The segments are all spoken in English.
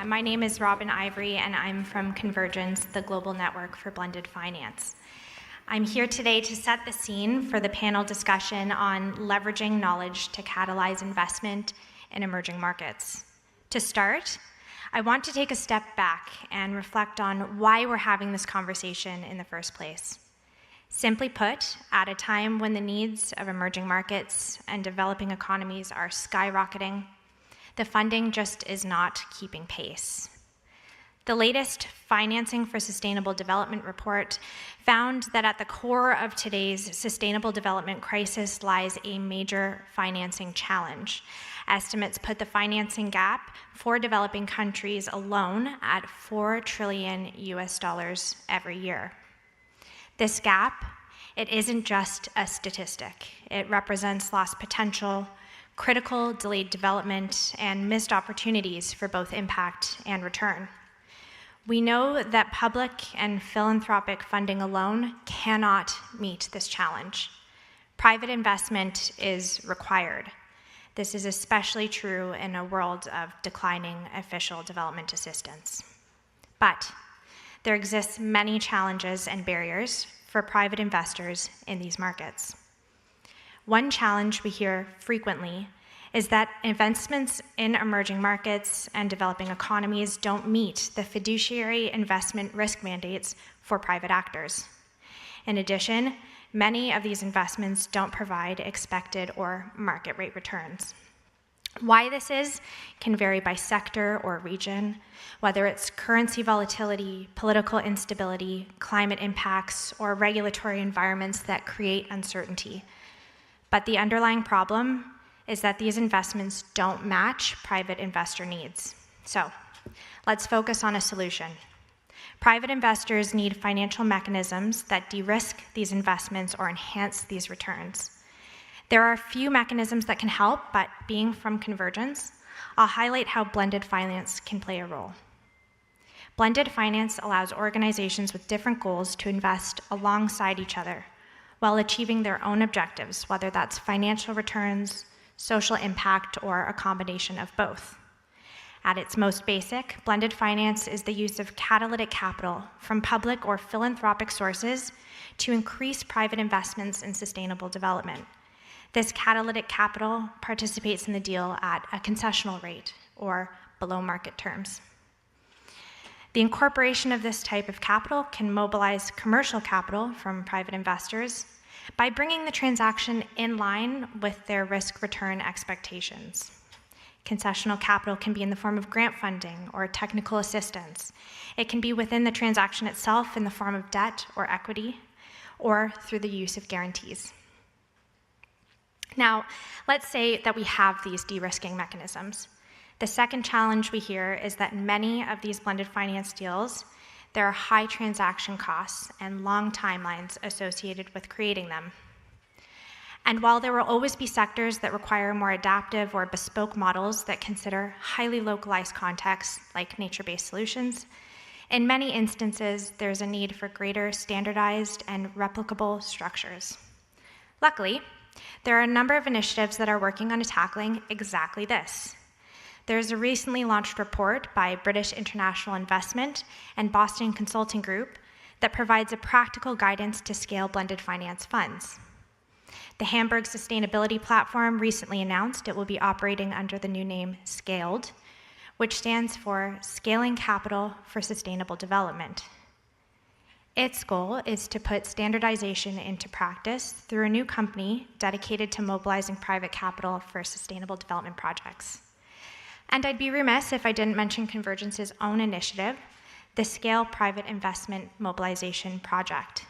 My name is Robin Ivory, and I'm from Convergence, the global network for blended finance. I'm here today to set the scene for the panel discussion on leveraging knowledge to catalyze investment in emerging markets. To start, I want to take a step back and reflect on why we're having this conversation in the first place. Simply put, at a time when the needs of emerging markets and developing economies are skyrocketing, the funding just is not keeping pace. The latest Financing for Sustainable Development report found that at the core of today's sustainable development crisis lies a major financing challenge. Estimates put the financing gap for developing countries alone at $4 trillion every year. This gap, it isn't just a statistic. It represents lost potential, critical delayed development, and missed opportunities for both impact and return. We know that public and philanthropic funding alone cannot meet this challenge. Private investment is required. This is especially true in a world of declining official development assistance. But there exists many challenges and barriers for private investors in these markets. One challenge we hear frequently is that investments in emerging markets and developing economies don't meet the fiduciary investment risk mandates for private actors. In addition, many of these investments don't provide expected or market rate returns. Why this is can vary by sector or region, whether it's currency volatility, political instability, climate impacts, or regulatory environments that create uncertainty. But the underlying problem is that these investments don't match private investor needs. So let's focus on a solution. Private investors need financial mechanisms that de-risk these investments or enhance these returns. There are a few mechanisms that can help, but being from Convergence, I'll highlight how blended finance can play a role. Blended finance allows organizations with different goals to invest alongside each other while achieving their own objectives, whether that's financial returns, social impact, or a combination of both. At its most basic, blended finance is the use of catalytic capital from public or philanthropic sources to increase private investments in sustainable development. This catalytic capital participates in the deal at a concessional rate or below market terms. The incorporation of this type of capital can mobilize commercial capital from private investors by bringing the transaction in line with their risk-return expectations. Concessional capital can be in the form of grant funding or technical assistance. It can be within the transaction itself in the form of debt or equity, or through the use of guarantees. Now, let's say that we have these de-risking mechanisms. The second challenge we hear is that many of these blended finance deals, there are high transaction costs and long timelines associated with creating them. And while there will always be sectors that require more adaptive or bespoke models that consider highly localized contexts like nature-based solutions, in many instances, there's a need for greater standardized and replicable structures. Luckily, there are a number of initiatives that are working on tackling exactly this. There's a recently launched report by British International Investment and Boston Consulting Group that provides a practical guidance to scale blended finance funds. The Hamburg Sustainability Platform recently announced it will be operating under the new name SCALED, which stands for Scaling Capital for Sustainable Development. Its goal is to put standardization into practice through a new company dedicated to mobilizing private capital for sustainable development projects. And I'd be remiss if I didn't mention Convergence's own initiative, the Scale Private Investment Mobilization Project.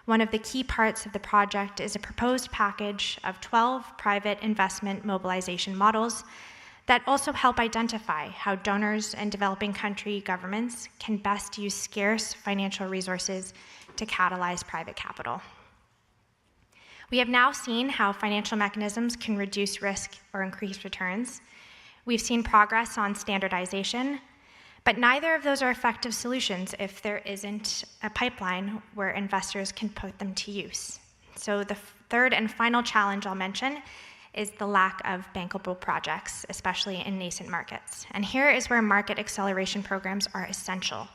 One of the key parts of the project is a proposed package of 12 private investment mobilization models that also help identify how donors and developing country governments can best use scarce financial resources to catalyze private capital. We have now seen how financial mechanisms can reduce risk or increase returns. We've seen progress on standardization, but neither of those are effective solutions if there isn't a pipeline where investors can put them to use. So the third and final challenge I'll mention is the lack of bankable projects, especially in nascent markets. And here is where market acceleration programs are essential.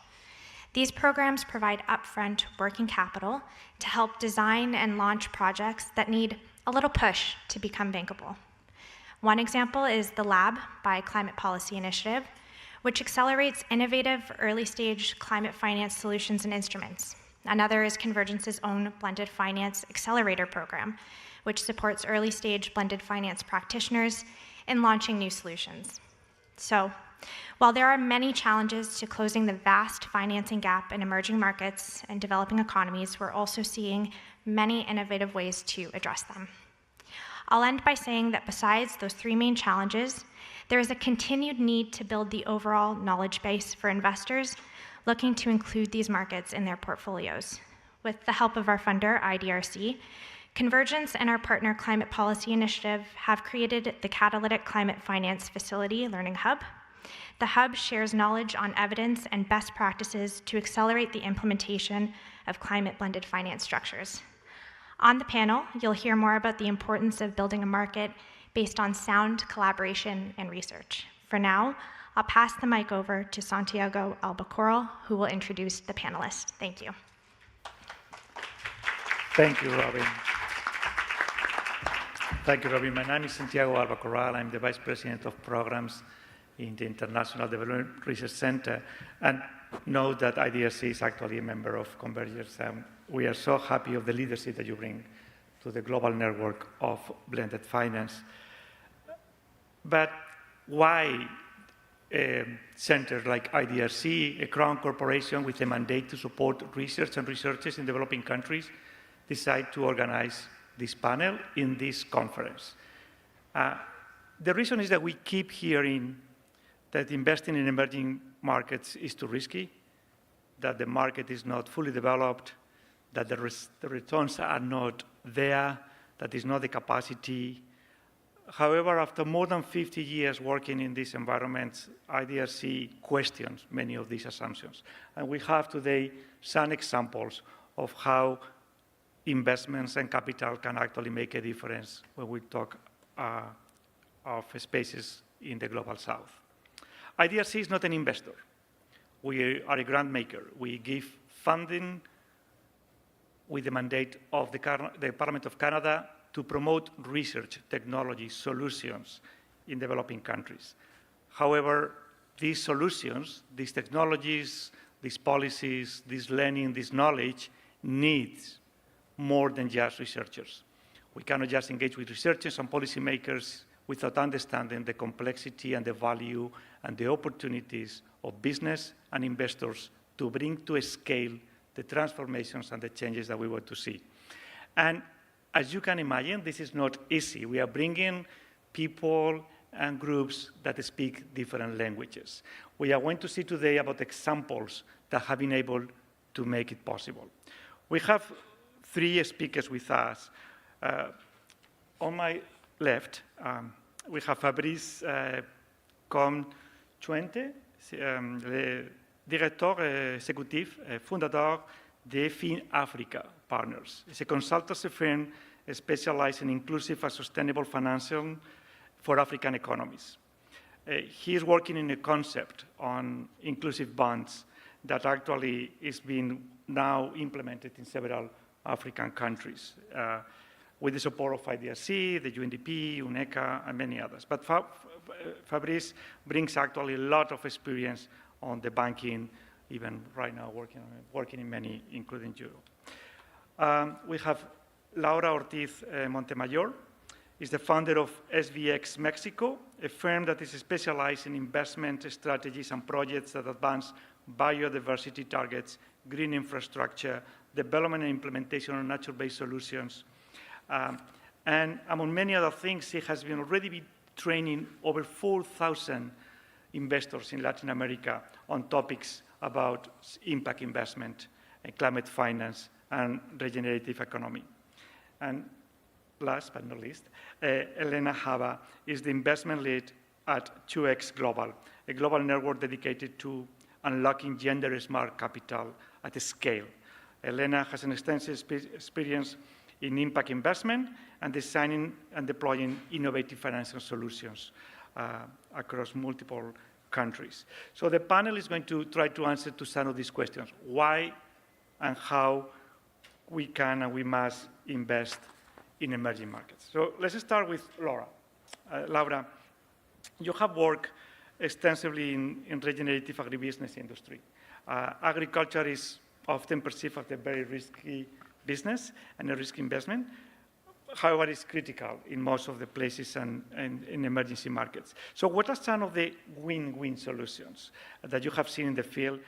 These programs provide upfront working capital to help design and launch projects that need a little push to become bankable. One example is the Lab by Climate Policy Initiative, which accelerates innovative early-stage climate finance solutions and instruments. Another is Convergence's own Blended Finance Accelerator Program, which supports early-stage blended finance practitioners in launching new solutions. So, while there are many challenges to closing the vast financing gap in emerging markets and developing economies, we're also seeing many innovative ways to address them. I'll end by saying that besides those three main challenges, there is a continued need to build the overall knowledge base for investors looking to include these markets in their portfolios. With the help of our funder, IDRC, Convergence and our partner Climate Policy Initiative have created the Catalytic Climate Finance Facility Learning Hub. The hub shares knowledge on evidence and best practices to accelerate the implementation of climate-blended finance structures. On the panel, you'll hear more about the importance of building a market based on sound collaboration and research. For now, I'll pass the mic over to Santiago Albacoral, who will introduce the panelists. Thank you. Thank you, Robin. Thank you, Robin. My name is Santiago Albacoral. I'm the Vice President of Programs in the International Development Research Center. And know that IDRC is actually a member of Convergence. We are so happy of the leadership that you bring to the global network of blended finance. But why centers like IDRC, a crown corporation with a mandate to support research and researchers in developing countries, decide to organize this panel in this conference? The reason is that we keep hearing that investing in emerging markets is too risky, that the market is not fully developed, that the returns are not there, that there's not the capacity. However, after more than 50 years working in these environments, IDRC questions many of these assumptions. And we have today some examples of how investments and capital can actually make a difference when we talk of spaces in the global south. IDRC is not an investor. We are a grant maker. We give funding with the mandate of the Parliament of Canada to promote research, technology, solutions in developing countries. However, these solutions, these technologies, these policies, this learning, this knowledge needs more than just researchers. We cannot just engage with researchers and policymakers without understanding the complexity and the value and the opportunities of business and investors to bring to a scale the transformations and the changes that we want to see. And as you can imagine, this is not easy. We are bringing people and groups that speak different languages. We are going to see today about examples that have been able to make it possible. We have three speakers with us. On my left, we have Fabrice Comtuente, le directeur exécutif, fondateur de FinAfrica Partners. It's a consultancy firm specialized in inclusive and sustainable financing for African economies. He is working in a concept on inclusive bonds that actually is being now implemented in several African countries with the support of IDRC, the UNDP, UNECA, and many others. But Fabrice brings actually a lot of experience on the banking, even right now working in many, including Europe. We have Laura Ortiz Montemayor, is the founder of SVX Mexico, a firm that is specialized in investment strategies and projects that advance biodiversity targets, green infrastructure, development and implementation of nature-based solutions. And among many other things, he has already been training over 4,000 investors in Latin America on topics about impact investment, and climate finance, and regenerative economy. And last but not least, Elena Haba is the investment lead at 2X Global, a global network dedicated to unlocking gender-smart capital at a scale. Elena has an extensive experience in impact investment and designing and deploying innovative financial solutions across multiple countries. So the panel is going to try to answer to some of these questions. Why and how we can and we must invest in emerging markets. So let's start with Laura. Laura, you have worked extensively in regenerative agribusiness industry. Agriculture is often perceived as a very risky business and a risky investment. However, it's critical in most of the places and in emergency markets. So what are some of the win-win solutions that you have seen in the field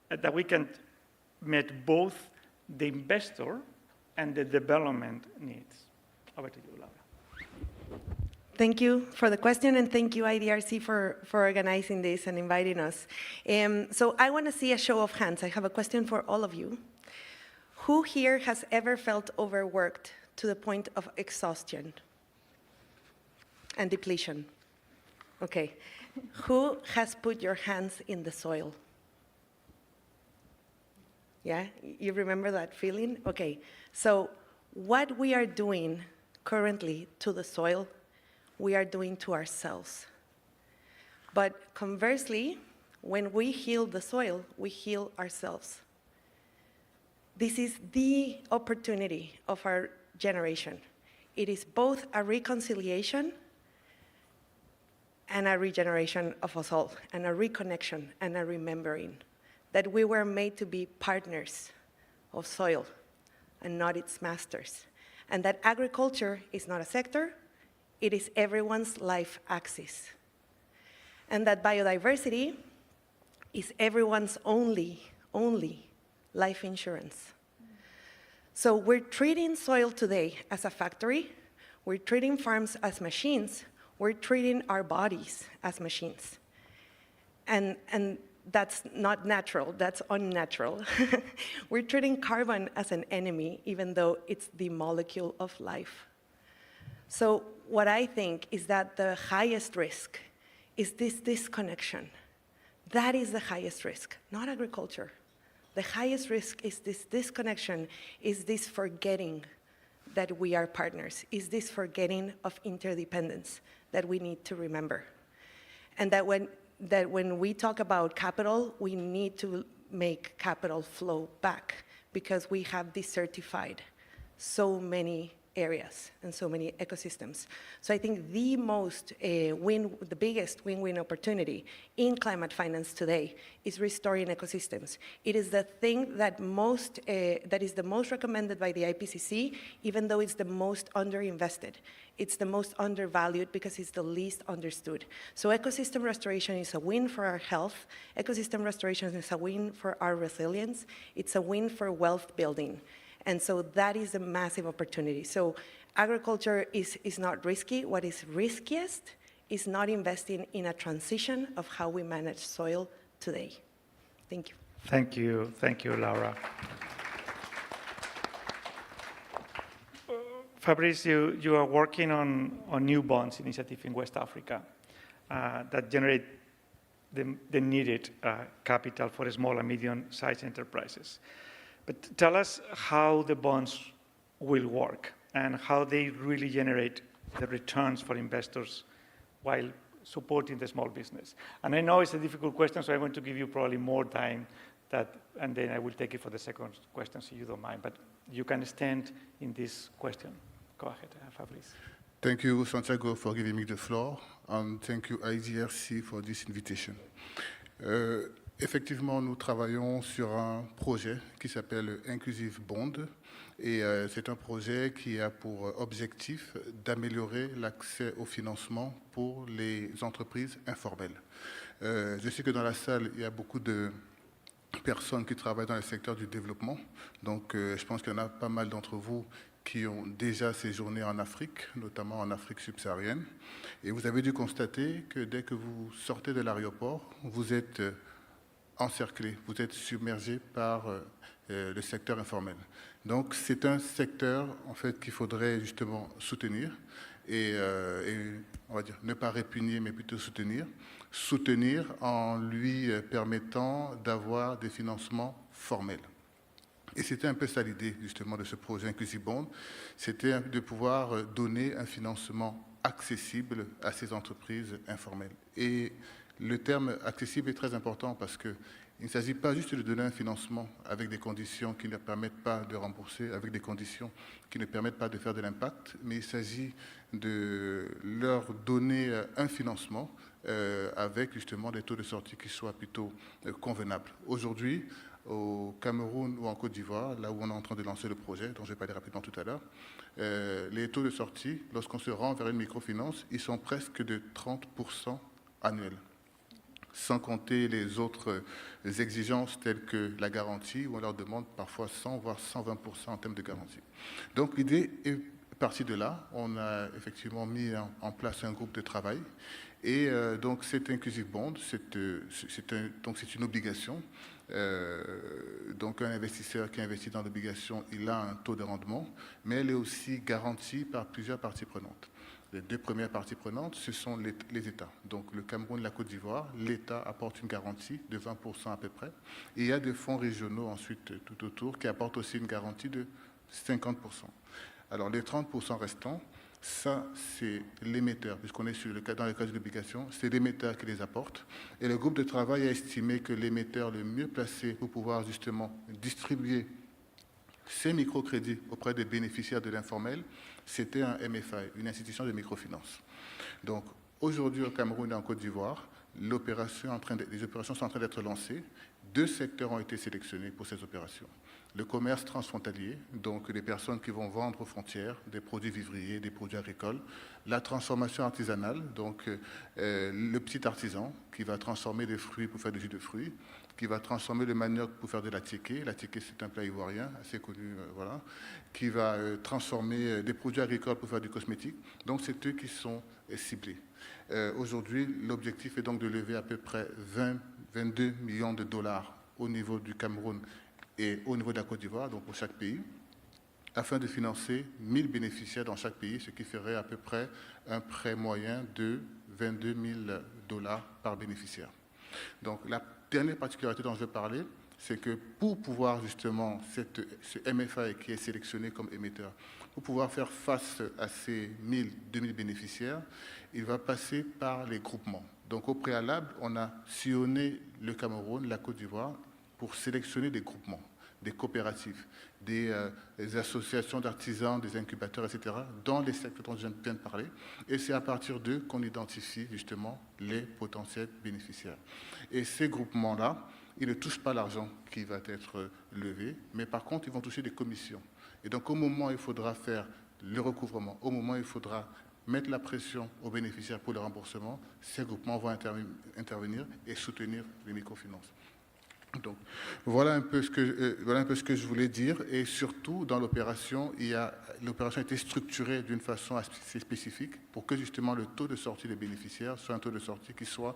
that we can meet both the investor and the development needs? Over to you, Laura. Thank you for the question, and thank you, IDRC, for organizing this and inviting us. So I want to see a show of hands. I have a question for all of you. Who here has ever felt overworked to the point of exhaustion and depletion? Okay. Who has put your hands in the soil? Yeah, you remember that feeling? Okay, so what we are doing currently to the soil, we are doing to ourselves. But conversely, when we heal the soil, we heal ourselves. This is the opportunity of our generation. It is both a reconciliation and a regeneration of us all, and a reconnection and a remembering that we were made to be partners of soil and not its masters. And that agriculture is not a sector, it is everyone's life axis. And that biodiversity is everyone's only life insurance. So we're treating soil today as a factory, we're treating farms as machines, we're treating our bodies as machines. And that's not natural, that's unnatural. We're treating carbon as an enemy, even though it's the molecule of life. So what I think is that the highest risk is this disconnection. That is the highest risk, not agriculture. The highest risk is this disconnection, is this forgetting that we are partners, is this forgetting of interdependence that we need to remember. And that when we talk about capital, we need to make capital flow back because we have desertified so many areas and so many ecosystems. So I think the biggest win-win opportunity in climate finance today is restoring ecosystems. It is the thing that is the most recommended by the IPCC, even though it's the most underinvested. It's the most undervalued because it's the least understood. So ecosystem restoration is a win for our health. Ecosystem restoration is a win for our resilience. It's a win for wealth building. And so that is a massive opportunity. So agriculture is not risky. What is riskiest is not investing in a transition of how we manage soil today. Thank you. Thank you, Laura. Fabrice, you are working on new bonds initiative in West Africa that generate the needed capital for small and medium-sized enterprises. But tell us how the bonds will work and how they really generate the returns for investors while supporting the small business. And I know it's a difficult question, so I'm going to give you probably more time, and then I will take it for the second question, so you don't mind. But you can stand in this question. Go ahead, Fabrice. Thank you, Santiago, for giving me the floor, and thank you, IDRC, for this invitation. Effectivement, nous travaillons sur un projet qui s'appelle Inclusive Bond, et c'est un projet qui a pour objectif d'améliorer l'accès au financement pour les entreprises informelles. Je sais que dans la salle, il y a beaucoup de personnes qui travaillent dans le secteur du développement, donc je pense qu'il y en a pas mal d'entre vous qui ont déjà séjourné en Afrique, notamment en Afrique subsaharienne, et vous avez dû constater que dès que vous sortez de l'aéroport, vous êtes encerclé, vous êtes submergé par le secteur informel. Donc c'est un secteur en fait qu'il faudrait justement soutenir et on va dire ne pas répugner mais plutôt soutenir en lui permettant d'avoir des financements formels. Et c'était un peu ça l'idée, justement, de ce projet Inclusive Bond. C'était de pouvoir donner un financement accessible à ces entreprises informelles. Et le terme accessible est très important parce qu'il ne s'agit pas juste de donner un financement avec des conditions qui ne permettent pas de rembourser, avec des conditions qui ne permettent pas de faire de l'impact, mais il s'agit de leur donner un financement avec justement des taux de sortie qui soient plutôt convenables. Aujourd'hui, au Cameroun ou en Côte d'Ivoire, là où on est en train de lancer le projet, dont je vais parler rapidement tout à l'heure, les taux de sortie, lorsqu'on se rend vers une microfinance, ils sont presque de 30% annuels, sans compter les autres exigences telles que la garantie, où on leur demande parfois 100 voire 120% en termes de garantie. Donc l'idée est partie de là. On a effectivement mis en place un groupe de travail. Et donc cette Inclusive Bond, c'est une obligation. Donc un investisseur qui investit dans l'obligation, il a un taux de rendement, mais elle est aussi garantie par plusieurs parties prenantes. Les deux premières parties prenantes, ce sont les États. Donc le Cameroun et la Côte d'Ivoire, l'État apporte une garantie de 20% à peu près. Et il y a des fonds régionaux ensuite tout autour qui apportent aussi une garantie de 50%. Alors les 30% restants, ça c'est l'émetteur, puisqu'on est dans le cas de l'obligation, c'est l'émetteur qui les apporte. Et le groupe de travail a estimé que l'émetteur le mieux placé pour pouvoir justement distribuer ces microcrédits auprès des bénéficiaires de l'informel, c'était un MFI, une institution de microfinance. Donc aujourd'hui au Cameroun et en Côte d'Ivoire, les opérations sont en train d'être lancées. 2 secteurs ont été sélectionnés pour ces opérations. Le commerce transfrontalier, donc les personnes qui vont vendre aux frontières des produits vivriers, des produits agricoles. La transformation artisanale, donc le petit artisan qui va transformer des fruits pour faire du jus de fruits, qui va transformer le manioc pour faire de la tiéké. La tiéké, c'est un plat ivoirien assez connu, voilà. Qui va transformer des produits agricoles pour faire du cosmétique. Donc, c'est eux qui sont ciblés. Aujourd'hui, l'objectif est donc de lever à peu près 22 millions de dollars au niveau du Cameroun et au niveau de la Côte d'Ivoire, donc pour chaque pays, afin de financer 1000 bénéficiaires dans chaque pays, ce qui ferait à peu près un prêt moyen de 22 000 dollars par bénéficiaire. Donc, la dernière particularité dont je vais parler, c'est que pour pouvoir justement, ce MFI qui est sélectionné comme émetteur, pour pouvoir faire face à ces 1000, 2000 bénéficiaires, il va passer par les groupements. Donc, au préalable, on a sillonné le Cameroun, la Côte d'Ivoire, pour sélectionner des groupements, des coopératives, des associations d'artisans, des incubateurs, etc., dans les secteurs dont je viens de parler. Et c'est à partir d'eux qu'on identifie justement les potentiels bénéficiaires. Et ces groupements-là, ils ne touchent pas l'argent qui va être levé, mais par contre, ils vont toucher des commissions. Et donc, au moment où il faudra faire le recouvrement, au moment où il faudra mettre la pression aux bénéficiaires pour le remboursement, ces groupements vont intervenir et soutenir les microfinances. Donc, voilà un peu ce que je voulais dire. Et surtout, dans l'opération, l'opération a été structurée d'une façon assez spécifique pour que justement le taux de sortie des bénéficiaires soit un taux de sortie qui soit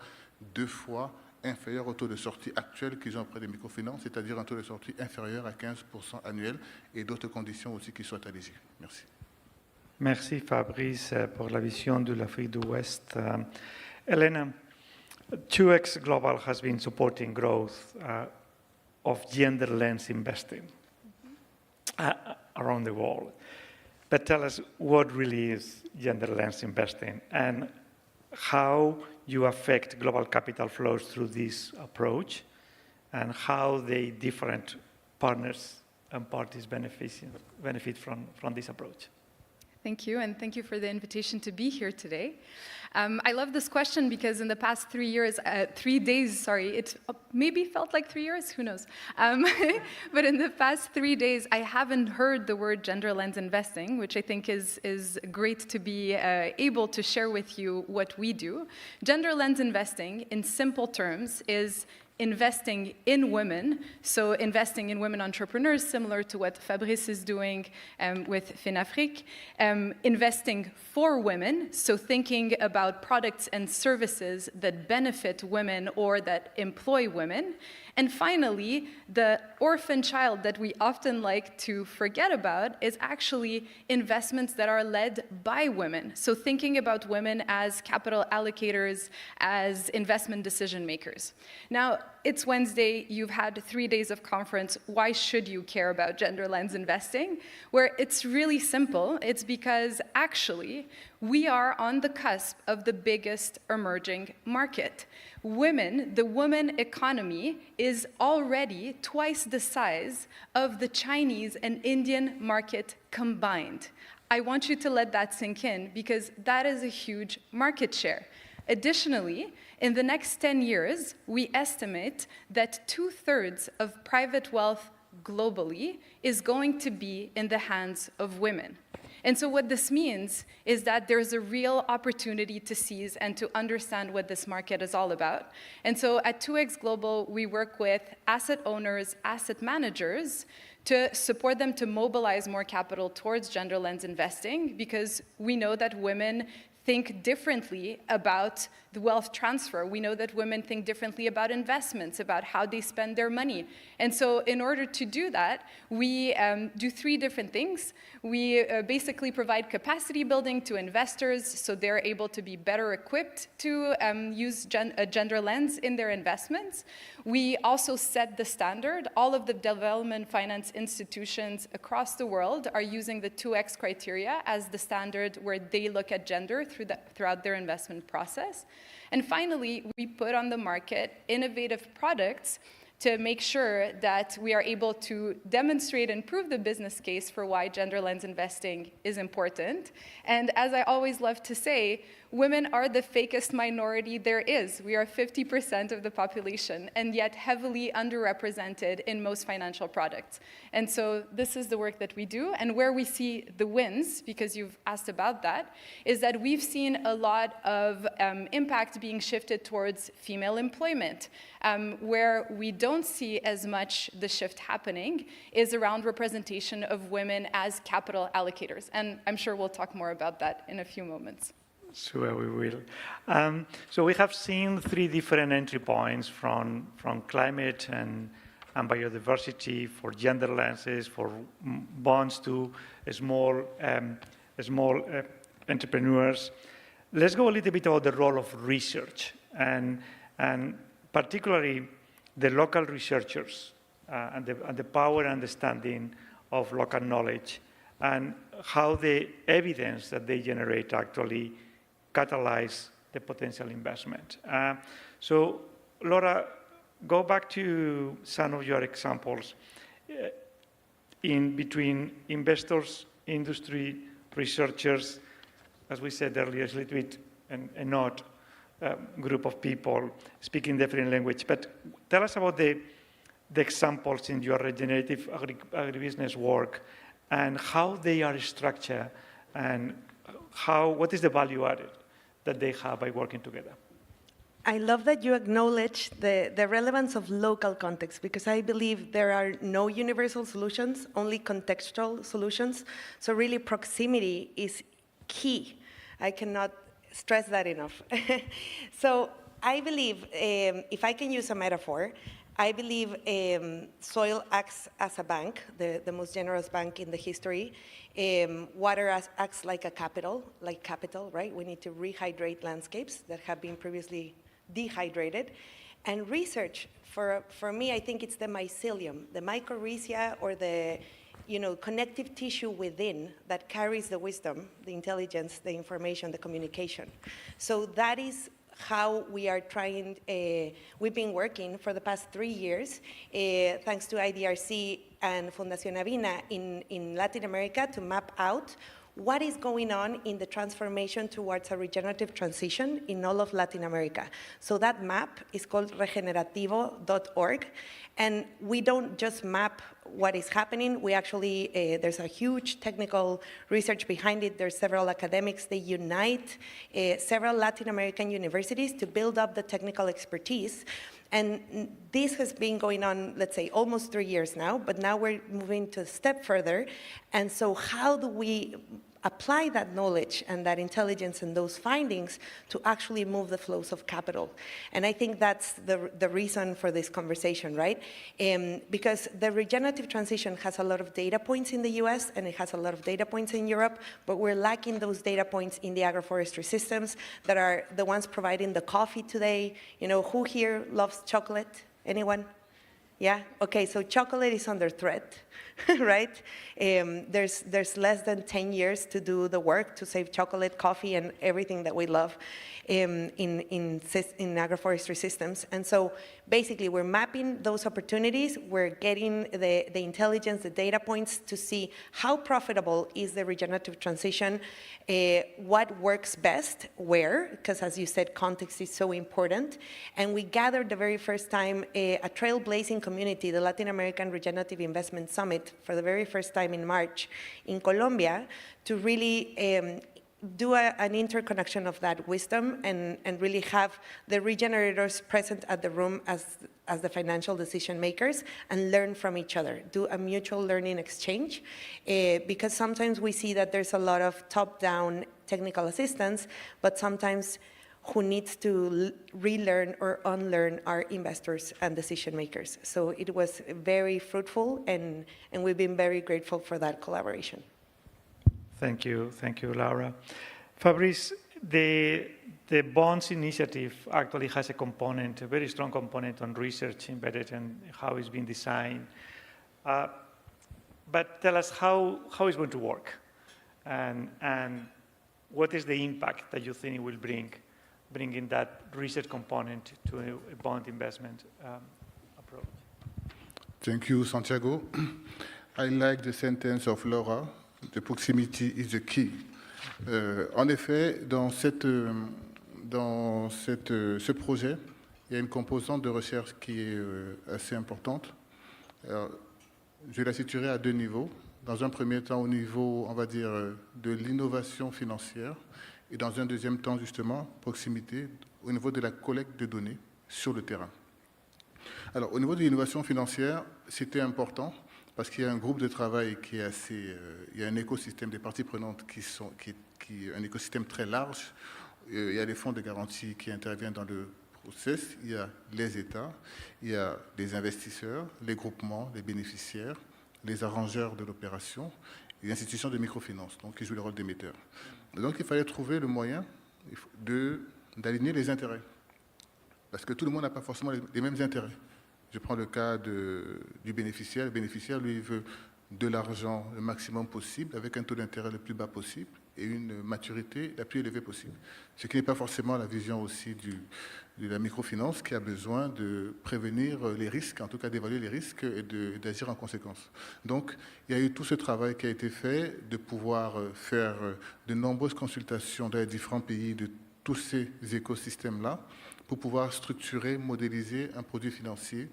2 fois inférieur au taux de sortie actuel qu'ils ont auprès des microfinances, c'est-à-dire un taux de sortie inférieur à 15% annuel et d'autres conditions aussi qui soient allégées. Merci. Merci Fabrice pour la vision de l'Afrique de l'Ouest. Elena, 2X Global has been supporting growth of gender lens investing around the world. But tell us what really is gender lens investing and how you affect global capital flows through this approach and how the different partners and parties benefit from this approach. Thank you, and thank you for the invitation to be here today. I love this question because in the past 3 years, 3 days, sorry, it maybe felt like 3 years, who knows? But in the past 3 days, I haven't heard the word gender lens investing, which I think is great to be able to share with you what we do. Gender lens investing, in simple terms, is investing in women, so investing in women entrepreneurs, similar to what Fabrice is doing with FinAfrique, investing for women, so thinking about products and services that benefit women or that employ women. And finally, the orphan child that we often like to forget about is actually investments that are led by women. So thinking about women as capital allocators, as investment decision makers. Now, it's Wednesday, you've had 3 days of conference. Why should you care about gender lens investing? Where it's really simple. It's because actually, we are on the cusp of the biggest emerging market. Women, the woman economy is already twice the size of the Chinese and Indian market combined. I want you to let that sink in because that is a huge market share. Additionally, in the next 10 years, we estimate that 2/3 of private wealth globally is going to be in the hands of women. And so what this means is that there's a real opportunity to seize and to understand what this market is all about. And so at 2X Global, we work with asset owners, asset managers, to support them to mobilize more capital towards gender lens investing, because we know that women think differently about the wealth transfer. We know that women think differently about investments, about how they spend their money. And so in order to do that, we do 3 different things. We basically provide capacity building to investors so they're able to be better equipped to use a gender lens in their investments. We also set the standard. All of the development finance institutions across the world are using the 2X criteria as the standard where they look at gender throughout their investment process. And finally, we put on the market innovative products to make sure that we are able to demonstrate and prove the business case for why gender lens investing is important. And as I always love to say, women are the fakest minority there is. We are 50% of the population, and yet heavily underrepresented in most financial products. And so this is the work that we do, and where we see the wins, because you've asked about that, is that we've seen a lot of impact being shifted towards female employment. Where we don't see as much the shift happening is around representation of women as capital allocators. And I'm sure we'll talk more about that in a few moments. Sure, we will. So we have seen 3 different entry points from climate and biodiversity, for gender lenses, for bonds to small entrepreneurs. Let's go a little bit about the role of research and particularly the local researchers and the power and understanding of local knowledge and how the evidence that they generate actually catalyze the potential investment. So, Laura, go back to some of your examples in between investors, industry, researchers, as we said earlier, it's a little bit an odd group of people speaking different language. But tell us about the examples in your regenerative agribusiness work and how they are structured and what is the value added that they have by working together. I love that you acknowledge the relevance of local context, because I believe there are no universal solutions, only contextual solutions. So really proximity is key. I cannot stress that enough. So I believe, if I can use a metaphor, I believe soil acts as a bank, the most generous bank in the history. Water acts like a capital, right? We need to rehydrate landscapes that have been previously dehydrated. And research, for me, I think it's the mycelium, the mycorrhiza, or the connective tissue within that carries the wisdom, the intelligence, the information, the communication. So that is how we are trying, we've been working for the past 3 years, thanks to IDRC and Fundación Avina in Latin America, to map out what is going on in the transformation towards a regenerative transition in all of Latin America. So that map is called regenerativo.org. And we don't just map what is happening. We actually, there's a huge technical research behind it. There's several academics. They unite several Latin American universities to build up the technical expertise. And this has been going on, let's say, almost 3 years now, but now we're moving to a step further. And so how do we apply that knowledge and that intelligence and those findings to actually move the flows of capital. And I think that's the reason for this conversation, right? Because the regenerative transition has a lot of data points in the US and it has a lot of data points in Europe, but we're lacking those data points in the agroforestry systems that are the ones providing the coffee today. You know, who here loves chocolate? Anyone? Yeah? Okay, so chocolate is under threat, right? There's less than 10 years to do the work to save chocolate, coffee, and everything that we love in agroforestry systems. And so basically we're mapping those opportunities, we're getting the intelligence, the data points to see how profitable is the regenerative transition, what works best, where, because as you said, context is so important. And we gathered the very first time a trailblazing community, the Latin American Regenerative Investment Summit, for the very first time in March in Colombia, to really do an interconnection of that wisdom and really have the regenerators present at the room as the financial decision makers and learn from each other, do a mutual learning exchange, because sometimes we see that there's a lot of top-down technical assistance, but sometimes who needs to relearn or unlearn are investors and decision makers. So it was very fruitful and we've been very grateful for that collaboration. Thank you, Laura. Fabrice, the bonds initiative actually has a component, a very strong component on research embedded and how it's been designed. But tell us how it's going to work and what is the impact that you think it will bringing that research component to a bond investment approach. Thank you, Santiago. I like the sentence of Laura. The proximity is the key. En effet, dans ce projet, il y a une composante de recherche qui est assez importante. Alors, je la situerai à deux niveaux. Dans un premier temps, au niveau, on va dire, de l'innovation financière, et dans un deuxième temps, justement, proximité, au niveau de la collecte de données sur le terrain. Alors, au niveau de l'innovation financière, c'était important, parce qu'il y a un groupe de travail qui est assez... il y a un écosystème des parties prenantes un écosystème très large. Il y a les fonds de garantie qui interviennent dans le process. Il y a les États, il y a les investisseurs, les groupements, les bénéficiaires, les arrangeurs de l'opération et les institutions de microfinance, donc qui jouent le rôle d'émetteurs. Donc il fallait trouver le moyen d'aligner les intérêts. Parce que tout le monde n'a pas forcément les mêmes intérêts. Je prends le cas du bénéficiaire. Le bénéficiaire, lui, veut de l'argent le maximum possible, avec un taux d'intérêt le plus bas possible et une maturité la plus élevée possible. Ce qui n'est pas forcément la vision aussi de la microfinance, qui a besoin de prévenir les risques, en tout cas d'évaluer les risques et d'agir en conséquence. Donc, il y a eu tout ce travail qui a été fait, de pouvoir faire de nombreuses consultations dans les différents pays de tous ces écosystèmes-là, pour pouvoir structurer, modéliser un produit financier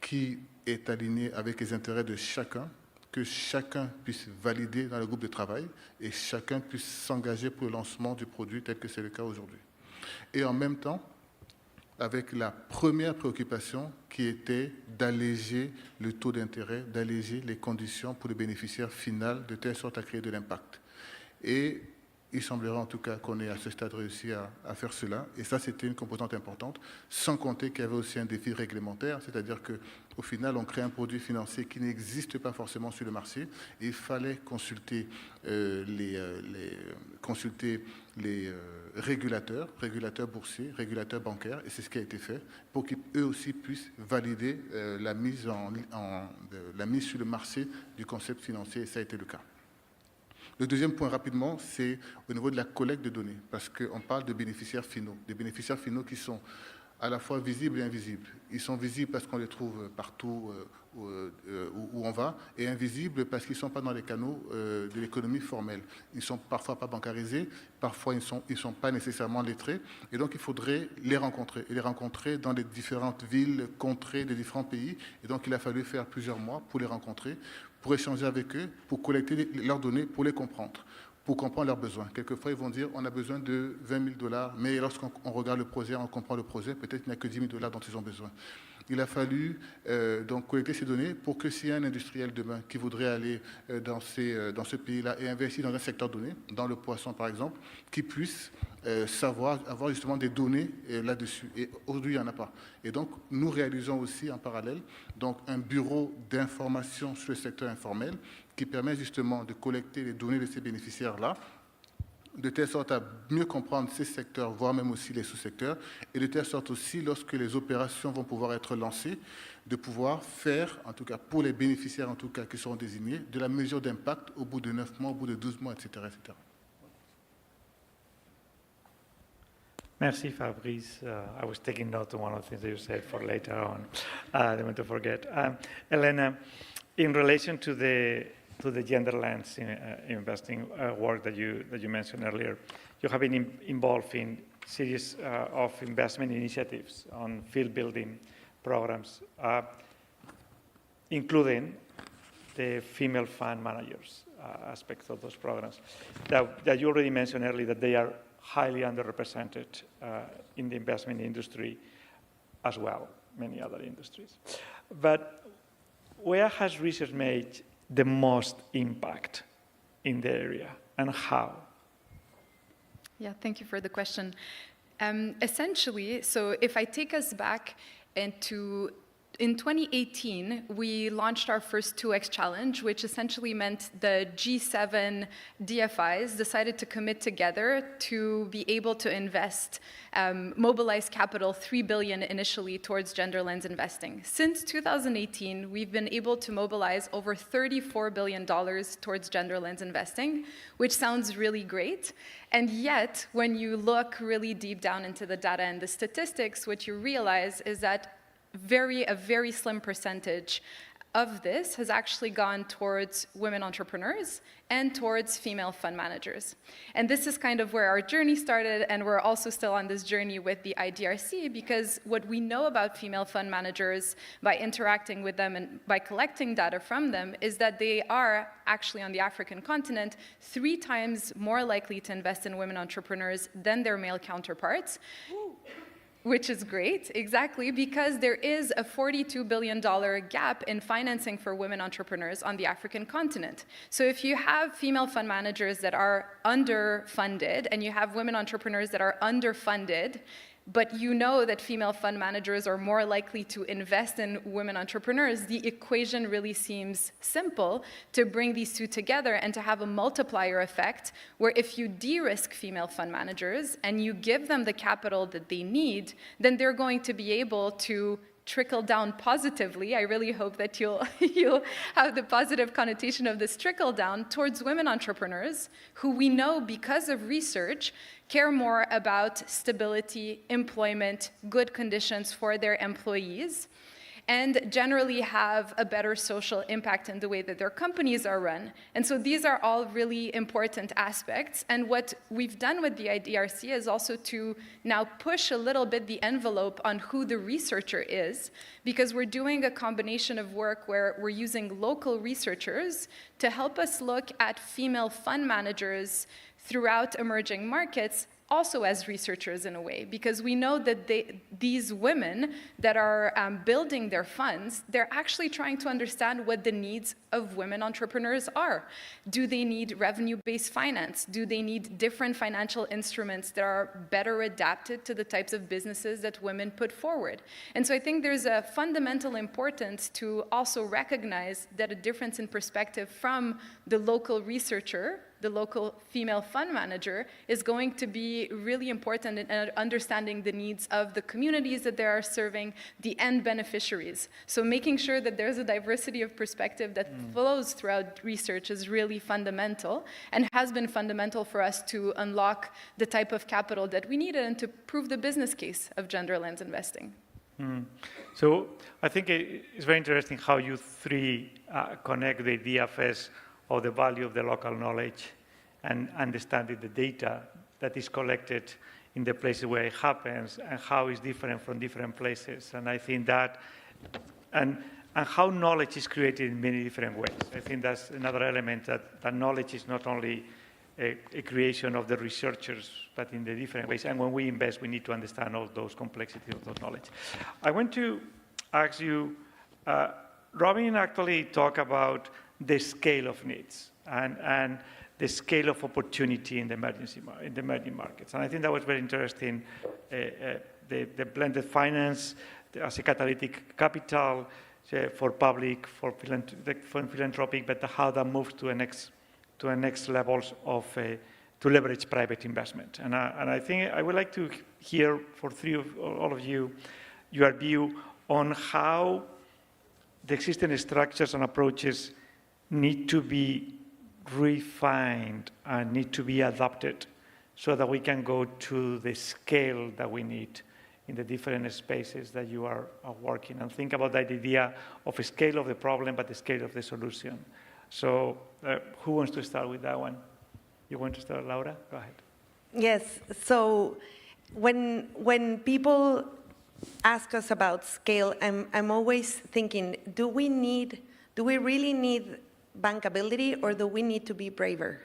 qui est aligné avec les intérêts de chacun, que chacun puisse valider dans le groupe de travail et chacun puisse s'engager pour le lancement du produit tel que c'est le cas aujourd'hui. Et en même temps, avec la première préoccupation qui était d'alléger le taux d'intérêt, d'alléger les conditions pour le bénéficiaire final de telle sorte à créer de l'impact. Et il semblerait en tout cas qu'on ait à ce stade réussi à faire cela. Et ça, c'était une composante importante, sans compter qu'il y avait aussi un défi réglementaire, c'est-à-dire qu'au final, on crée un produit financier qui n'existe pas forcément sur le marché. Et il fallait consulter les régulateurs boursiers, régulateurs bancaires, et c'est ce qui a été fait, pour qu'eux aussi puissent valider la mise sur le marché du concept financier, et ça a été le cas. Le deuxième point rapidement, c'est au niveau de la collecte de données, parce qu'on parle de bénéficiaires finaux, des bénéficiaires finaux qui sont à la fois visibles et invisibles. Ils sont visibles parce qu'on les trouve partout où on va, et invisibles parce qu'ils ne sont pas dans les canaux de l'économie formelle. Ils ne sont parfois pas bancarisés, parfois ils ne sont pas nécessairement lettrés, et donc il faudrait les rencontrer, et les rencontrer dans les différentes villes, contrées des différents pays, et donc il a fallu faire plusieurs mois pour les rencontrer, pour échanger avec eux, pour collecter leurs données, pour les comprendre, pour comprendre leurs besoins. Quelquefois, ils vont dire on a besoin de $20 000, mais lorsqu'on regarde le projet, on comprend le projet, peut-être qu'il n'y a que $10 000 dont ils ont besoin. il a fallu donc collecter ces données pour que s'il y a un industriel demain qui voudrait aller dans ce pays-là et investir dans un secteur donné, dans le poisson par exemple, qu'il puisse avoir justement des données là-dessus. Et aujourd'hui, il n'y en a pas. Et donc, nous réalisons aussi en parallèle donc, un bureau d'information sur le secteur informel qui permet justement de collecter les données de ces bénéficiaires-là, de telle sorte à mieux comprendre ces secteurs, voire même aussi les sous-secteurs, et de telle sorte aussi, lorsque les opérations vont pouvoir être lancées, de pouvoir faire, en tout cas pour les bénéficiaires en tout cas qui seront désignés, de la mesure d'impact au bout de 9 mois, au bout de 12 mois, etc. etc. Merci, Fabrice. I was taking note of one of the things that you said for later on. I don't want to forget. Elena, in relation to the gender lens in investing work that you mentioned earlier, you have been involved in series of investment initiatives on field building programs, including the female fund managers aspects of those programs that you already mentioned earlier, that they are highly underrepresented in the investment industry as well, many other industries. But where has research made the most impact in the area, and how? Yeah, thank you for the question. Essentially, so if I take us back into in 2018, we launched our first 2X challenge, which essentially meant the G7 DFIs decided to commit together to be able to invest, mobilize capital, $3 billion initially towards gender lens investing. Since 2018, we've been able to mobilize over $34 billion towards gender lens investing, which sounds really great. And yet, when you look really deep down into the data and the statistics, what you realize is that a very slim percentage of this has actually gone towards women entrepreneurs and towards female fund managers. And this is kind of where our journey started, and we're also still on this journey with the IDRC, because what we know about female fund managers by interacting with them and by collecting data from them is that they are actually on the African continent 3 times more likely to invest in women entrepreneurs than their male counterparts. Which is great, exactly, because there is a $42 billion gap in financing for women entrepreneurs on the African continent. So if you have female fund managers that are underfunded and you have women entrepreneurs that are underfunded, but you know that female fund managers are more likely to invest in women entrepreneurs, the equation really seems simple to bring these two together and to have a multiplier effect where if you de-risk female fund managers and you give them the capital that they need, then they're going to be able to trickle down positively. I really hope that you'll have the positive connotation of this trickle down towards women entrepreneurs who we know because of research care more about stability, employment, good conditions for their employees, and generally have a better social impact in the way that their companies are run. And so these are all really important aspects. And what we've done with the IDRC is also to now push a little bit the envelope on who the researcher is, because we're doing a combination of work where we're using local researchers to help us look at female fund managers throughout emerging markets also as researchers in a way, because we know that these women that are building their funds, they're actually trying to understand what the needs of women entrepreneurs are. Do they need revenue-based finance? Do they need different financial instruments that are better adapted to the types of businesses that women put forward? And so I think there's a fundamental importance to also recognize that a difference in perspective from the local researcher, the local female fund manager, is going to be really important in understanding the needs of the communities that they are serving, the end beneficiaries. So making sure that there's a diversity of perspective that flows throughout research is really fundamental and has been fundamental for us to unlock the type of capital that we needed and to prove the business case of gender lens investing. So I think it's very interesting how you three connect the idea first of the value of the local knowledge and understanding the data that is collected in the places where it happens and how it's different from different places. And I think that, and how knowledge is created in many different ways. I think that's another element, that knowledge is not only a creation of the researchers, but in the different ways. And when we invest, we need to understand all those complexities of those knowledge. I want to ask you, Robin actually talked about the scale of needs and the scale of opportunity in the emerging markets. And I think that was very interesting, the blended finance as a catalytic capital for public, for philanthropic, but how that moves to a next levels of to leverage private investment. And I think I would like to hear for all of you, your view on how the existing structures and approaches need to be refined and need to be adapted so that we can go to the scale that we need in the different spaces that you are working, and think about that idea of a scale of the problem, but the scale of the solution. So who wants to start with that one? You want to start, Laura? Go ahead. Yes, so when people ask us about scale, I'm always thinking, do we really need bankability, or do we need to be braver?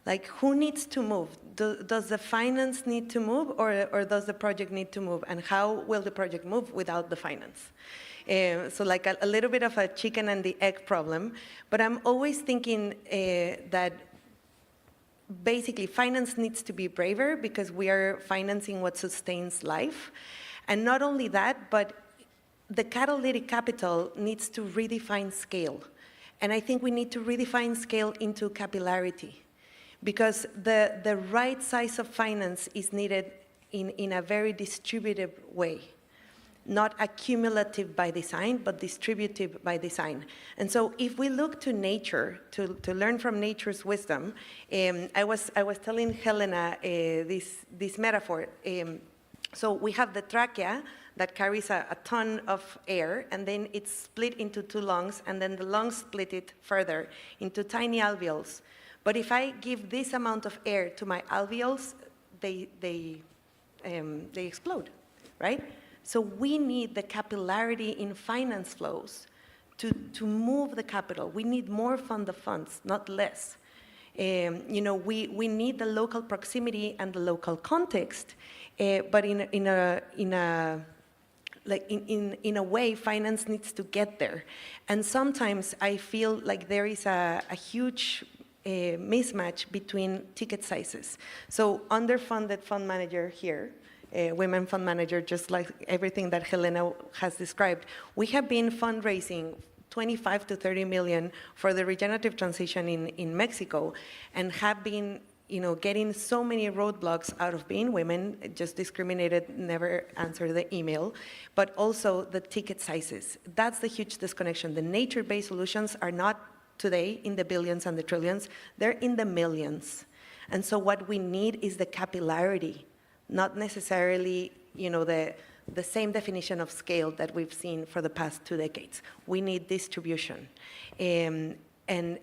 Like, who needs to move? Does the finance need to move, or does the project need to move? And how will the project move without the finance? So like a little bit of a chicken and the egg problem, but I'm always thinking that basically finance needs to be braver because we are financing what sustains life. And not only that, but the catalytic capital needs to redefine scale. And I think we need to redefine scale into capillarity, because the right size of finance is needed in a very distributive way, not accumulative by design, but distributive by design. And so if we look to nature, to learn from nature's wisdom, I was telling Helena this metaphor. So we have the trachea that carries a ton of air, and then it's split into two lungs, and then the lungs split it further into tiny alveoles. But if I give this amount of air to my alveoles, they explode, right? So we need the capillarity in finance flows to move the capital. We need more fund of funds, not less. You know, we need the local proximity and the local context, but in a way, finance needs to get there. And sometimes I feel like there is a huge mismatch between ticket sizes. So underfunded fund manager here, women fund manager, just like everything that Helena has described, we have been fundraising 25 to 30 million for the regenerative transition in Mexico, and have been, you know, getting so many roadblocks out of being women, just discriminated, never answered the email, but also the ticket sizes. That's the huge disconnection. The nature-based solutions are not today in the billions and the trillions, they're in the millions. And so what we need is the capillarity, not necessarily, you know, the same definition of scale that we've seen for the past 2 decades. We need distribution. And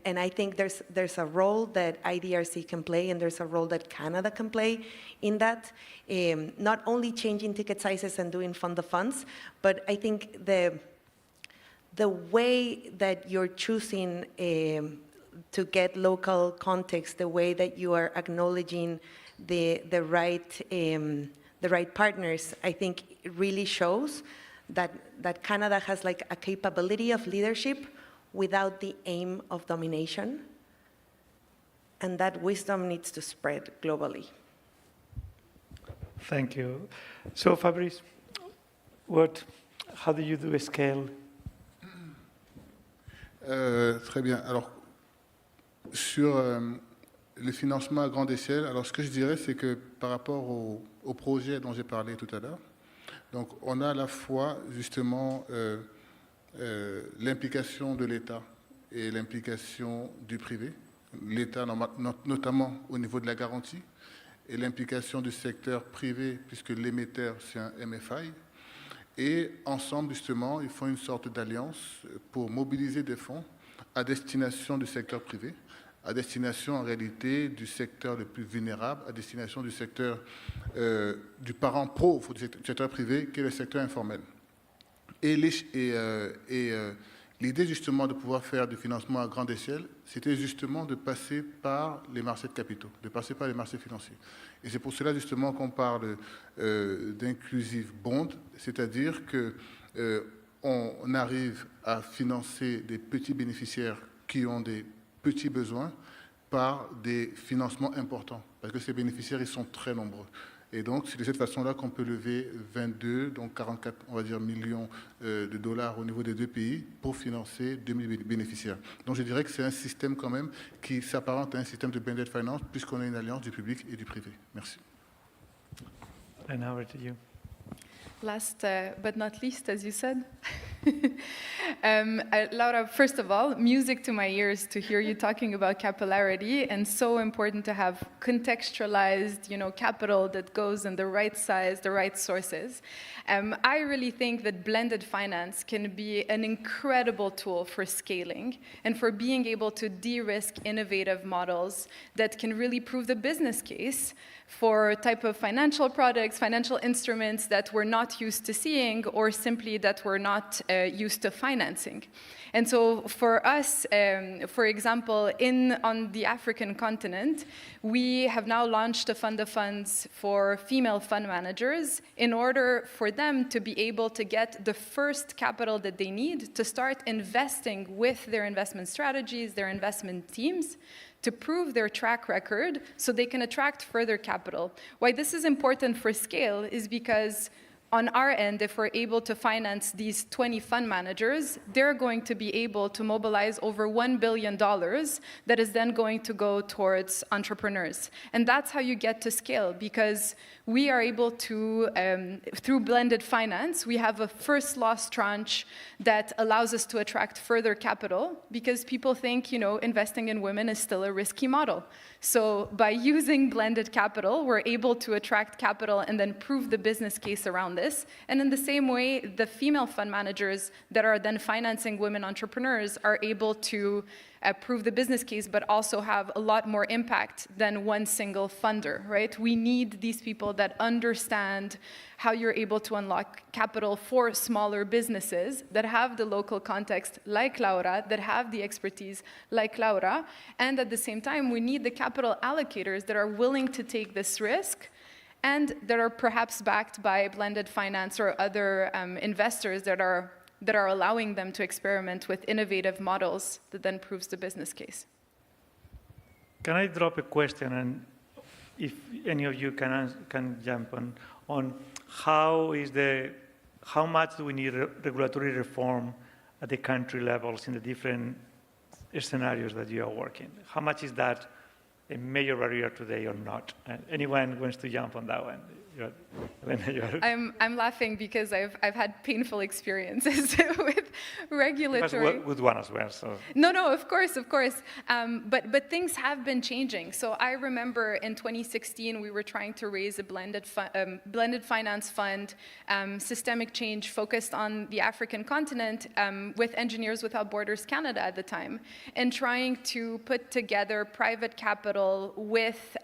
I think there's a role that IDRC can play, and there's a role that Canada can play in that, not only changing ticket sizes and doing fund of funds, but I think the way that you're choosing to get local context, the way that you are acknowledging the right partners, I think it really shows that Canada has like a capability of leadership without the aim of domination, and that wisdom needs to spread globally. Thank you. So Fabrice, how do you do a scale? Très bien. Alors, sur le financement à grande échelle, alors ce que je dirais, c'est que par rapport au projet dont j'ai parlé tout à l'heure, donc on a à la fois justement l'implication de l'État et l'implication du privé, l'État notamment au niveau de la garantie, et l'implication du secteur privé, puisque l'émetteur, c'est un MFI. Et ensemble, justement, ils font une sorte d'alliance pour mobiliser des fonds à destination du secteur privé, à destination en réalité du secteur le plus vulnérable, à destination du secteur du parent pauvre du secteur privé, qui est le secteur informel. Et l'idée justement de pouvoir faire du financement à grande échelle, c'était justement de passer par les marchés de capitaux, de passer par les marchés financiers. Et c'est pour cela justement qu'on parle d'inclusive bond, c'est-à-dire que on arrive à financer des petits bénéficiaires qui ont des petits besoins par des financements importants, parce que ces bénéficiaires, ils sont très nombreux. Et donc, c'est de cette façon-là qu'on peut lever 22, donc 44, on va dire, millions de dollars au niveau des deux pays pour financer 2000 bénéficiaires. Donc, je dirais que c'est un système quand même qui s'apparente à un système de blended finance, puisqu'on a une alliance du public et du privé. Merci. And over to you. Last but not least, as you said. Laura, first of all, music to my ears to hear you talking about capillarity, and so important to have contextualized, capital that goes in the right size, the right sources. I really think that blended finance can be an incredible tool for scaling and for being able to de-risk innovative models that can really prove the business case for type of financial products, financial instruments that we're not used to seeing or simply that we're not used to financing. And so for us, for example, on the African continent, we have now launched a fund of funds for female fund managers in order for them to be able to get the first capital that they need to start investing with their investment strategies, their investment teams, to prove their track record so they can attract further capital. Why this is important for scale is because on our end, if we're able to finance these 20 fund managers, they're going to be able to mobilize over $1 billion that is then going to go towards entrepreneurs. And that's how you get to scale, because we are able to, through blended finance, we have a first loss tranche that allows us to attract further capital, because people think, investing in women is still a risky model. So by using blended capital, we're able to attract capital and then prove the business case around this. And in the same way, the female fund managers that are then financing women entrepreneurs are able to prove the business case, but also have a lot more impact than one single funder, right? We need these people that understand how you're able to unlock capital for smaller businesses that have the local context like Laura, that have the expertise like Laura, and at the same time, we need the capital allocators that are willing to take this risk and that are perhaps backed by blended finance or other investors that are allowing them to experiment with innovative models that then proves the business case. Can I drop a question, and if any of you can jump on how much do we need regulatory reform at the country levels in the different scenarios that you are working? How much is that a major barrier today or not? And anyone wants to jump on that one? I'm laughing because I've had painful experiences with regulatory. That's a good one as well. So. No, of course. But things have been changing. So I remember in 2016 we were trying to raise a blended finance fund, systemic change focused on the African continent with Engineers Without Borders Canada at the time, and trying to put together private capital with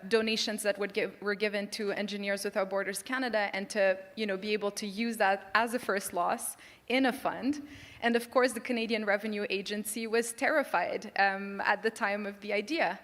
donations that were given to Engineers Without Borders Canada, and to be able to use that as a first loss in a fund. And of course, the Canadian Revenue Agency was terrified at the time of the idea.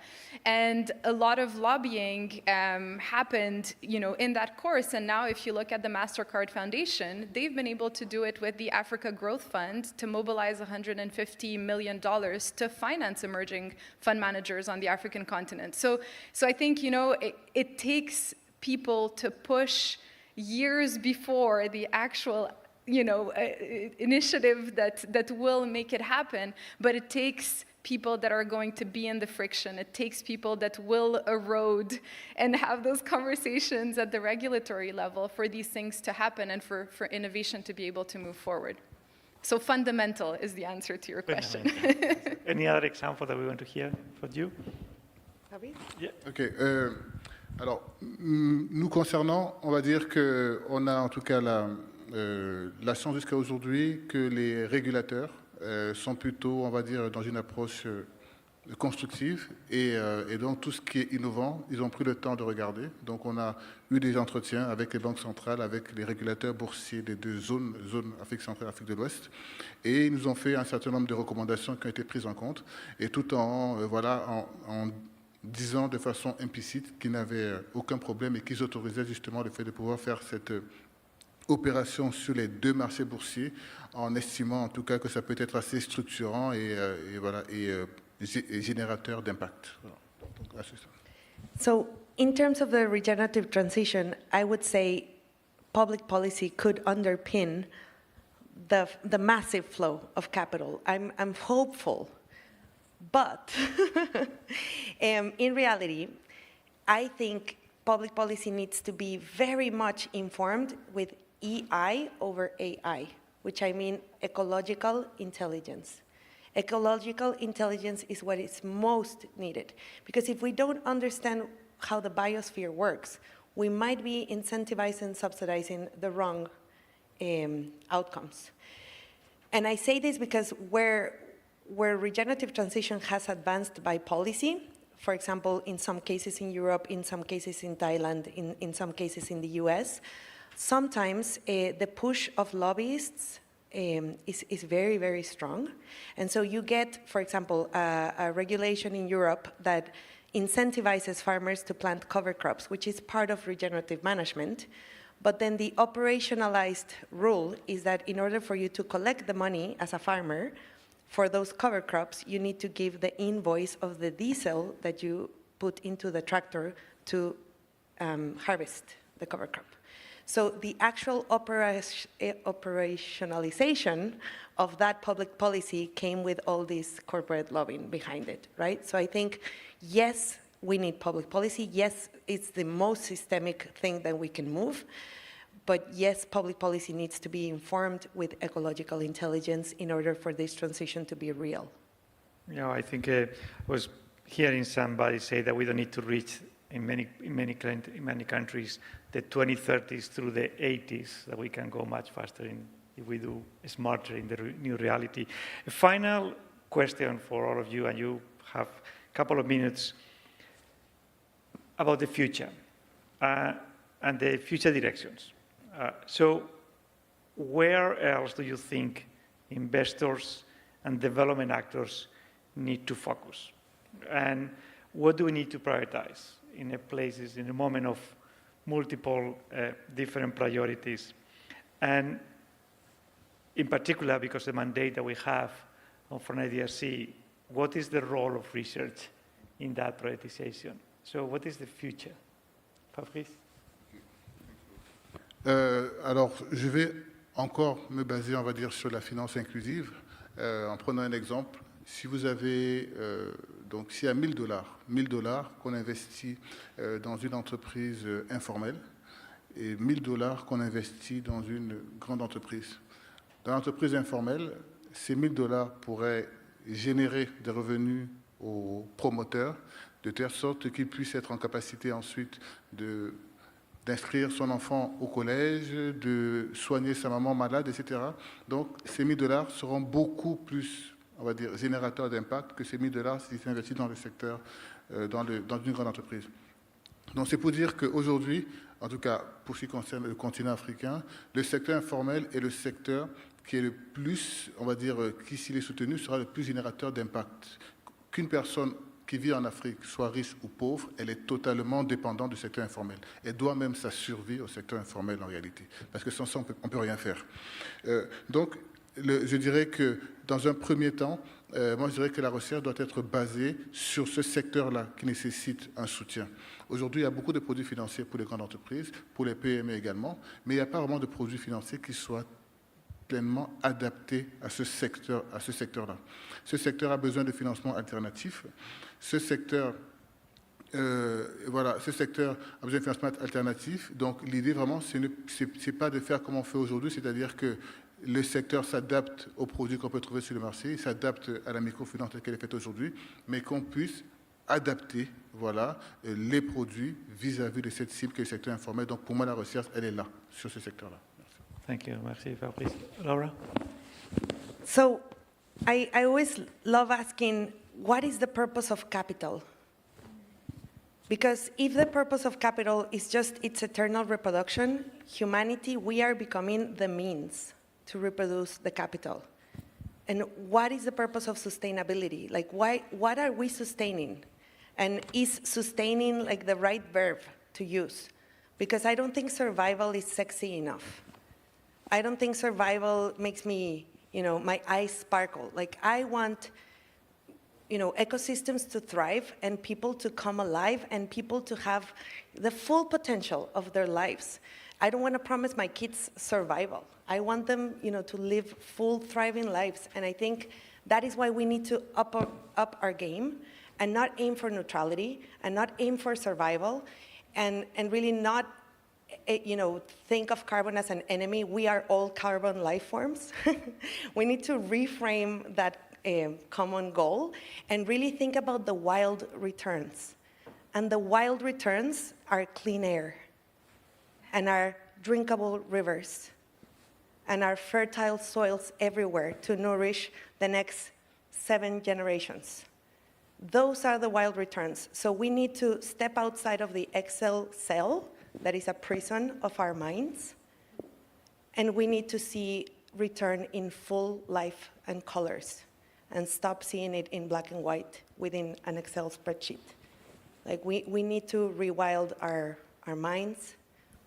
And a lot of lobbying happened in that course. And now if you look at the MasterCard Foundation, they've been able to do it with the Africa Growth Fund to mobilize $150 million to finance emerging fund managers on the African continent. So I think, it takes people to push years before the actual initiative that will make it happen, but it takes people that are going to be in the friction. It takes people that will erode and have those conversations at the regulatory level for these things to happen and for innovation to be able to move forward. So fundamental is the answer to your question. Any other example that we want to hear from you? Fabrice? Yeah. OK. Alors, nous concernant, on va dire qu'on a en tout cas la chance jusqu'à aujourd'hui que les régulateurs sont plutôt, on va dire, dans une approche constructive et donc tout ce qui est innovant, ils ont pris le temps de regarder. Donc on a eu des entretiens avec les banques centrales, avec les régulateurs boursiers des deux zones Afrique centrale et Afrique de l'Ouest, et ils nous ont fait un certain nombre de recommandations qui ont été prises en compte, et tout en disant de façon implicite qu'ils n'avaient aucun problème et qu'ils autorisaient justement le fait de pouvoir faire opération sur les 2 marchés boursiers, en estimant en tout cas que ça peut être assez structurant et générateur d'impact. Voilà. Donc, c'est ça. So, in terms of the regenerative transition, I would say public policy could underpin the massive flow of capital. I'm hopeful, but in reality, I think public policy needs to be very much informed with EI over AI, which I mean ecological intelligence. Ecological intelligence is what is most needed, because if we don't understand how the biosphere works, we might be incentivizing and subsidizing the wrong outcomes. And I say this because where regenerative transition has advanced by policy, for example, in some cases in Europe, in some cases in Thailand, in some cases in the US, sometimes the push of lobbyists is very, very strong. And so you get, for example, a regulation in Europe that incentivizes farmers to plant cover crops, which is part of regenerative management. But then the operationalized rule is that in order for you to collect the money as a farmer for those cover crops, you need to give the invoice of the diesel that you put into the tractor to harvest the cover crop. So the actual operationalization of that public policy came with all this corporate lobbying behind it, right? So I think, yes, we need public policy. Yes, it's the most systemic thing that we can move. But yes, public policy needs to be informed with ecological intelligence in order for this transition to be real. You know, I think I was hearing somebody say that we don't need to reach in many countries the 2030s through the 80s, that we can go much faster if we do smarter in the new reality. A final question for all of you, and you have a couple of minutes, about the future and the future directions. So where else do you think investors and development actors need to focus? And what do we need to prioritize in a moment of multiple different priorities? And in particular, because the mandate that we have from IDRC, what is the role of research in that prioritization? So what is the future? Fabrice? Alors, je vais encore me baser, on va dire, sur la finance inclusive, en prenant un exemple. Si vous avez, donc s'il y a $1000 qu'on investit dans une entreprise informelle et $1000 qu'on investit dans une grande entreprise. Dans l'entreprise informelle, ces $1000 pourraient générer des revenus aux promoteurs, de telle sorte qu'ils puissent être en capacité ensuite d'inscrire son enfant au collège, de soigner sa maman malade, etc. Donc, ces $1000 seront beaucoup plus, on va dire, générateurs d'impact que ces $1000 s'ils s'investissent dans le secteur, dans une grande entreprise. Donc, c'est pour dire qu'aujourd'hui, en tout cas, pour ce qui concerne le continent africain, le secteur informel est le secteur qui est le plus, on va dire, qui, s'il est soutenu, sera le plus générateur d'impact. Qu'une personne qui vit en Afrique, soit riche ou pauvre, elle est totalement dépendante du secteur informel. Elle doit même sa survie au secteur informel en réalité, parce que sans ça, on ne peut rien faire. Donc, je dirais que dans un premier temps, moi je dirais que la recherche doit être basée sur ce secteur-là qui nécessite un soutien. Aujourd'hui, il y a beaucoup de produits financiers pour les grandes entreprises, pour les PME également, mais il n'y a pas vraiment de produits financiers qui soient pleinement adaptés à ce secteur-là. Ce secteur a besoin de financement alternatif. Ce secteur a besoin de financement alternatif. Donc, l'idée vraiment, c'est pas de faire comme on fait aujourd'hui, c'est-à-dire que le secteur s'adapte aux produits qu'on peut trouver sur le marché, il s'adapte à la microfinance telle qu'elle est faite aujourd'hui, mais qu'on puisse adapter les produits vis-à-vis de cette cible que est le secteur informel. Donc, pour moi, la recherche, elle est là, sur ce secteur-là. Thank you. Merci, Fabrice. Laura? So I always love asking, what is the purpose of capital? Because if the purpose of capital is just its eternal reproduction, humanity, we are becoming the means to reproduce the capital. And what is the purpose of sustainability? Like, what are we sustaining? And is sustaining like the right verb to use? Because I don't think survival is sexy enough. I don't think survival makes me, my eyes sparkle. Like, I want, ecosystems to thrive and people to come alive and people to have the full potential of their lives. I don't want to promise my kids survival. I want them, to live full, thriving lives. And I think that is why we need to up our game and not aim for neutrality and not aim for survival and really not, think of carbon as an enemy. We are all carbon life forms. We need to reframe that common goal and really think about the wild returns. And the wild returns are clean air, and our drinkable rivers, and our fertile soils everywhere to nourish the next 7 generations. Those are the wild returns. So we need to step outside of the Excel cell that is a prison of our minds, and we need to see return in full life and colors, and stop seeing it in black and white within an Excel spreadsheet. Like, we need to rewild our minds,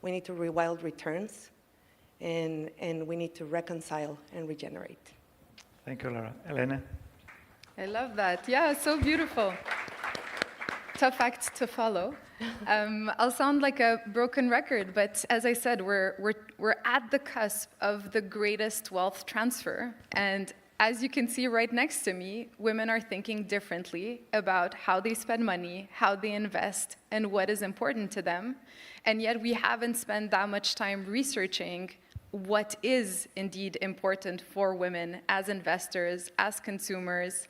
we need to rewild returns, and we need to reconcile and regenerate. Thank you, Laura. Elena? I love that. Yeah, so beautiful. Tough act to follow. I'll sound like a broken record, but as I said, we're at the cusp of the greatest wealth transfer. And as you can see right next to me, women are thinking differently about how they spend money, how they invest, and what is important to them. And yet we haven't spent that much time researching what is indeed important for women as investors, as consumers.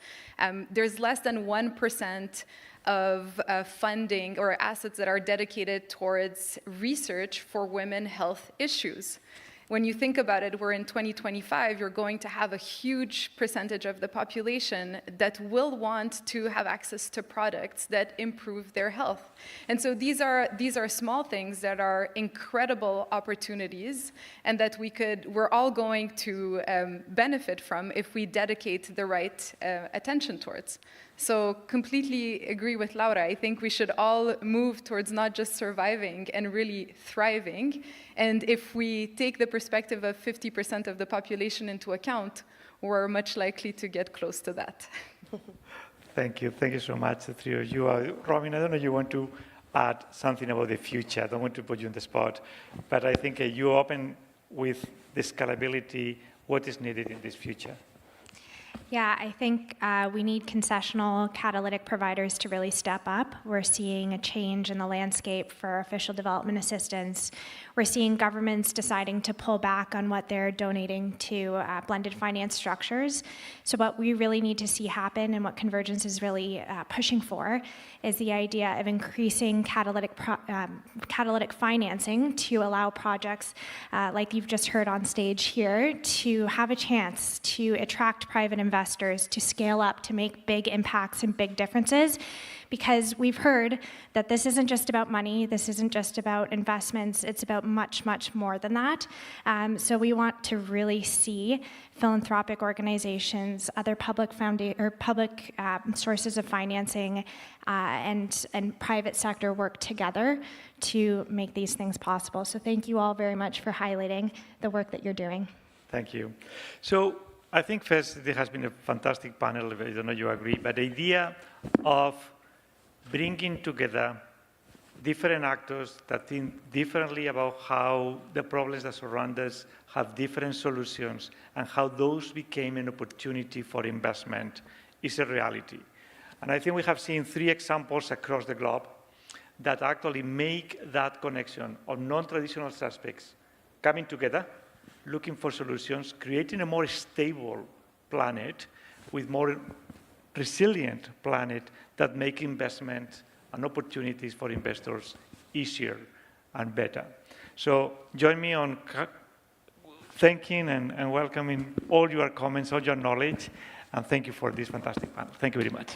There's less than 1% of funding or assets that are dedicated towards research for women health issues. When you think about it, we're in 2025, you're going to have a huge percentage of the population that will want to have access to products that improve their health. And so these are small things that are incredible opportunities and that we're all going to benefit from if we dedicate the right attention towards. So completely agree with Laura. I think we should all move towards not just surviving and really thriving. And if we take the perspective of 50% of the population into account, we're much likely to get close to that. Thank you. Thank you so much, the three of you. Robin, I don't know if you want to add something about the future. I don't want to put you on the spot, but I think you open with the scalability, what is needed in this future. Yeah, I think we need concessional catalytic providers to really step up. We're seeing a change in the landscape for official development assistance. We're seeing governments deciding to pull back on what they're donating to blended finance structures. So what we really need to see happen, and what Convergence is really pushing for, is the idea of increasing catalytic financing to allow projects, like you've just heard on stage here, to have a chance to attract private investors, to scale up, to make big impacts and big differences. Because we've heard that this isn't just about money, this isn't just about investments, it's about much, much more than that. So we want to really see philanthropic organizations, other public sources of financing, and private sector work together to make these things possible. So thank you all very much for highlighting the work that you're doing. Thank you. So I think first, there has been a fantastic panel, I don't know if you agree, but the idea of bringing together different actors that think differently about how the problems that surround us have different solutions and how those became an opportunity for investment is a reality. And I think we have seen 3 examples across the globe that actually make that connection of non-traditional suspects coming together, looking for solutions, creating a more stable planet with more resilient planet that make investment and opportunities for investors easier and better. So join me on thanking and welcoming all your comments, all your knowledge, and thank you for this fantastic panel. Thank you very much.